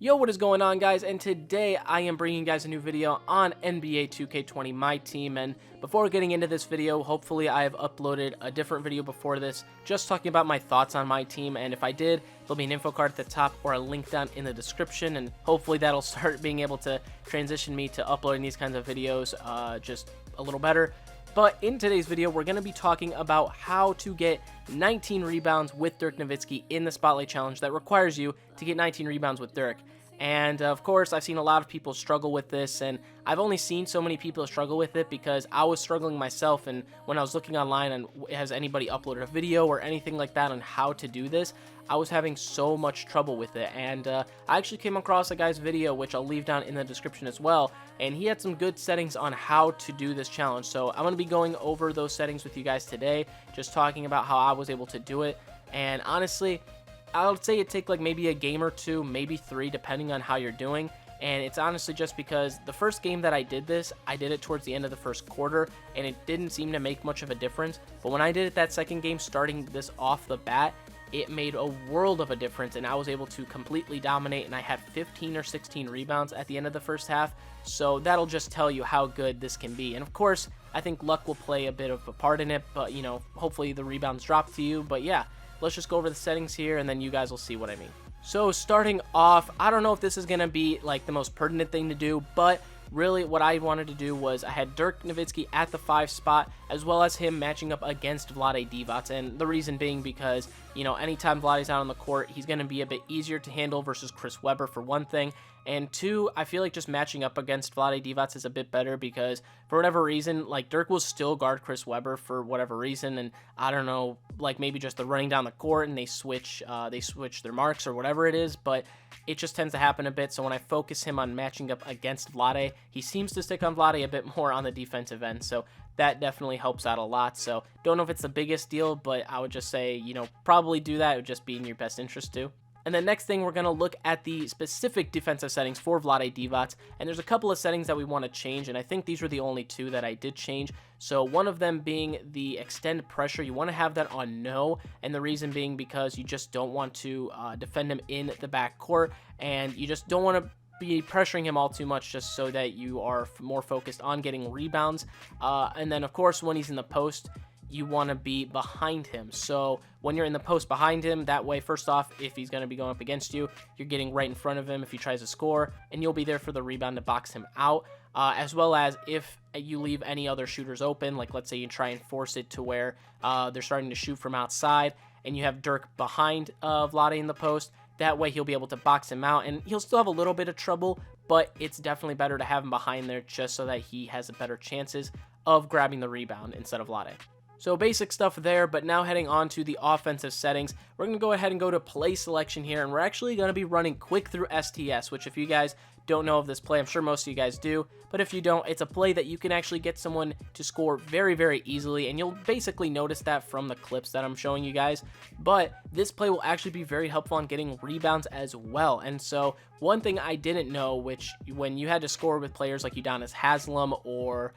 Yo, what is going on, guys? And today I am bringing you guys a new video on NBA 2K20 MyTeam. And before getting into this video, hopefully I have uploaded a different video before this just talking about my thoughts on my team. And if I did, there'll be an info card at the top or a link down in the description, and hopefully that'll start being able to transition me to uploading these kinds of videos just a little better. But in today's video, we're going to be talking about how to get 19 rebounds with Dirk Nowitzki in the Spotlight Challenge that requires you to get 19 rebounds with Dirk. And of course, I've seen a lot of people struggle with this, and I've only seen so many people struggle with it because I was struggling myself. And when I was looking online and has anybody uploaded a video or anything like that on how to do this, I was having so much trouble with it. And I actually came across a guy's video, which I'll leave down in the description as well, and he had some good settings on how to do this challenge. So I'm going to be going over those settings with you guys today, just talking about how I was able to do it. And honestly, I would say it take like maybe a game or two, maybe three, depending on how you're doing. And it's honestly just because the first game that I did this, I did it towards the end of the first quarter, and it didn't seem to make much of a difference. But when I did it that second game, starting this off the bat, it made a world of a difference, and I was able to completely dominate, and I had 15 or 16 rebounds at the end of the first half. So that'll just tell you how good this can be. And of course, I think luck will play a bit of a part in it, but you know, hopefully the rebounds drop to you. But yeah, let's just go over the settings here, and then you guys will see what I mean. So starting off, I don't know if this is going to be like the most pertinent thing to do, but really what I wanted to do was I had Dirk Nowitzki at the 5 spot, as well as him matching up against Vlade Divac. And the reason being because, you know, anytime Vlade's out on the court, he's going to be a bit easier to handle versus Chris Webber, for one thing. And two, I feel like just matching up against Vlade Divac is a bit better because for whatever reason, like Dirk will still guard Chris Webber for whatever reason. And I don't know, like maybe just the running down the court and they switch their marks or whatever it is, but it just tends to happen a bit. So when I focus him on matching up against Vlade, he seems to stick on Vlade a bit more on the defensive end. So that definitely helps out a lot. So don't know if it's the biggest deal, but I would just say, you know, probably do that. It would just be in your best interest too. And then next thing, we're going to look at the specific defensive settings for Vlade Divac. And there's a couple of settings that we want to change, and I think these were the only two that I did change. So one of them being the extend pressure. You want to have that on no, and the reason being because you just don't want to defend him in the backcourt, and you just don't want to be pressuring him all too much, just so that you are more focused on getting rebounds. And then, of course, when he's in the post, you want to be behind him. So when you're in the post behind him, that way, first off, if he's going to be going up against you, you're getting right in front of him if he tries to score, and you'll be there for the rebound to box him out. As well as if you leave any other shooters open, like let's say you try and force it to where they're starting to shoot from outside, and you have Dirk behind Vlade in the post, that way he'll be able to box him out, and he'll still have a little bit of trouble, but it's definitely better to have him behind there just so that he has better chances of grabbing the rebound instead of Vlade. So basic stuff there, but now heading on to the offensive settings, we're going to go ahead and go to play selection here, and we're actually going to be running quick through STS, which if you guys don't know of this play, I'm sure most of you guys do, but if you don't, it's a play that you can actually get someone to score very, very easily, and you'll basically notice that from the clips that I'm showing you guys. But this play will actually be very helpful on getting rebounds as well. And so one thing I didn't know, which when you had to score with players like Udonis Haslem or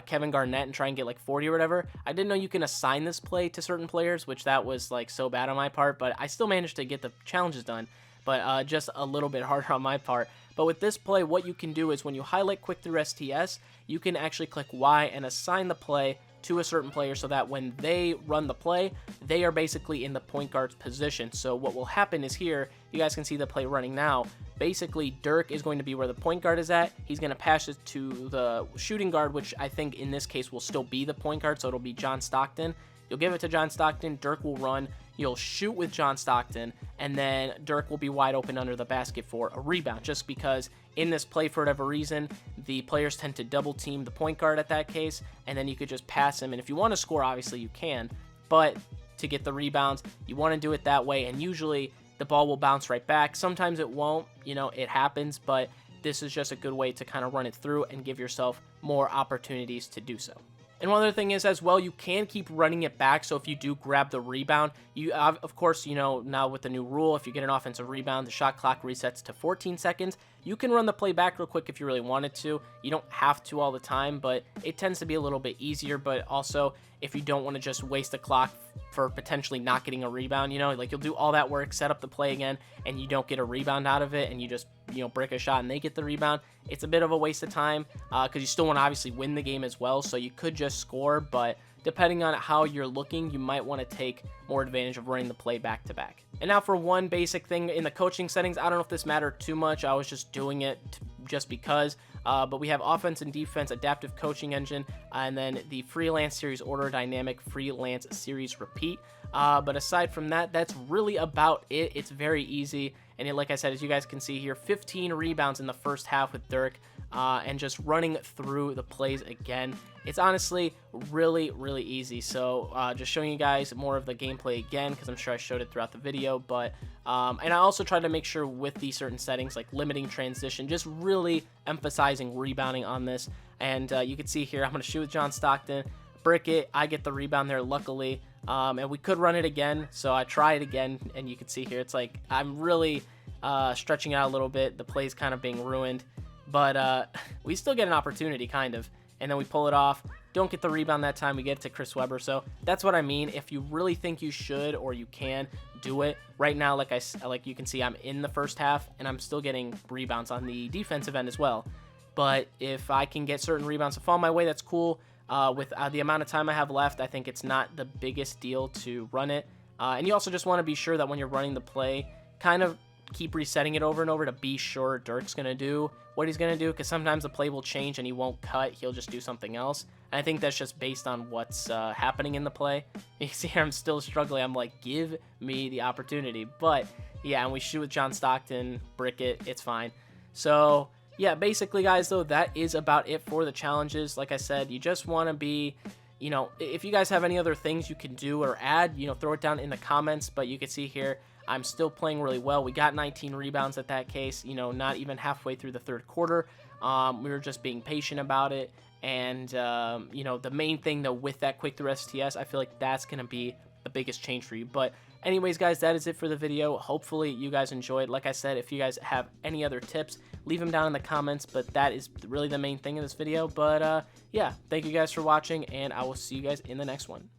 Kevin Garnett and try and get like 40 or whatever, I didn't know you can assign this play to certain players, which that was like so bad on my part, but I still managed to get the challenges done, but just a little bit harder on my part. But with this play, what you can do is when you highlight quick through STS, you can actually click Y and assign the play to a certain player so that when they run the play, they are basically in the point guard's position. So what will happen is here, you guys can see the play running now. Basically, Dirk is going to be where the point guard is at. He's going to pass it to the shooting guard, which I think in this case will still be the point guard, so it'll be John Stockton. You'll give it to John Stockton, Dirk will run, you'll shoot with John Stockton, and then Dirk will be wide open under the basket for a rebound, just because in this play, for whatever reason, the players tend to double team the point guard at that case, and then you could just pass him, and if you want to score, obviously you can, but to get the rebounds, you want to do it that way, and usually the ball will bounce right back. Sometimes it won't, you know, it happens, but this is just a good way to kind of run it through and give yourself more opportunities to do so. And one other thing is as well, you can keep running it back. So if you do grab the rebound, you of course, you know, now with the new rule, if you get an offensive rebound, the shot clock resets to 14 seconds. You can run the play back real quick if you really wanted to. You don't have to all the time, but it tends to be a little bit easier. But also, if you don't want to just waste the clock for potentially not getting a rebound. You know, like you'll do all that work, set up the play again, and you don't get a rebound out of it, and you just, you know, brick a shot and they get the rebound. It's a bit of a waste of time because you still want to obviously win the game as well. So you could just score, but depending on how you're looking, you might want to take more advantage of running the play back to back. And now for one basic thing in the coaching settings, I don't know if this mattered too much. I was just doing it just because. But we have offense and defense, adaptive coaching engine, and then the freelance series order, dynamic freelance series repeat. But aside from that, that's really about it. It's very easy. And like I said, as you guys can see here, 15 rebounds in the first half with Dirk, and just running through the plays again. It's honestly really, really easy. So just showing you guys more of the gameplay again, because I'm sure I showed it throughout the video. But and I also tried to make sure with these certain settings, like limiting transition, just really emphasizing rebounding on this. And you can see here, I'm going to shoot with John Stockton, brick it, I get the rebound there, luckily. And we could run it again, so I try it again, and you can see here, it's like I'm really stretching out a little bit. The play's kind of being ruined, but we still get an opportunity, kind of. And then we pull it off. Don't get the rebound that time. We get it to Chris Webber. So that's what I mean. If you really think you should or you can, do it. Right now, like you can see, I'm in the first half, and I'm still getting rebounds on the defensive end as well. But if I can get certain rebounds to fall my way, that's cool. With the amount of time I have left, I think it's not the biggest deal to run it. And you also just want to be sure that when you're running the play, kind of keep resetting it over and over to be sure Dirk's going to do what he's going to do, because sometimes the play will change and he won't cut. He'll just do something else. And I think that's just based on what's happening in the play. You see here, I'm still struggling. I'm like, give me the opportunity. But yeah, and we shoot with John Stockton, brick it, it's fine. So yeah, basically, guys, though, that is about it for the challenges. Like I said, you just want to be, you know, if you guys have any other things you can do or add, you know, throw it down in the comments. But you can see here, I'm still playing really well. We got 19 rebounds at that case, you know, not even halfway through the third quarter. We were just being patient about it. And, you know, the main thing, though, with that quick through STS, I feel like that's going to be the biggest change for you. But anyways, guys, that is it for the video. Hopefully you guys enjoyed. Like I said, if you guys have any other tips, leave them down in the comments. But that is really the main thing in this video. But yeah, thank you guys for watching, and I will see you guys in the next one.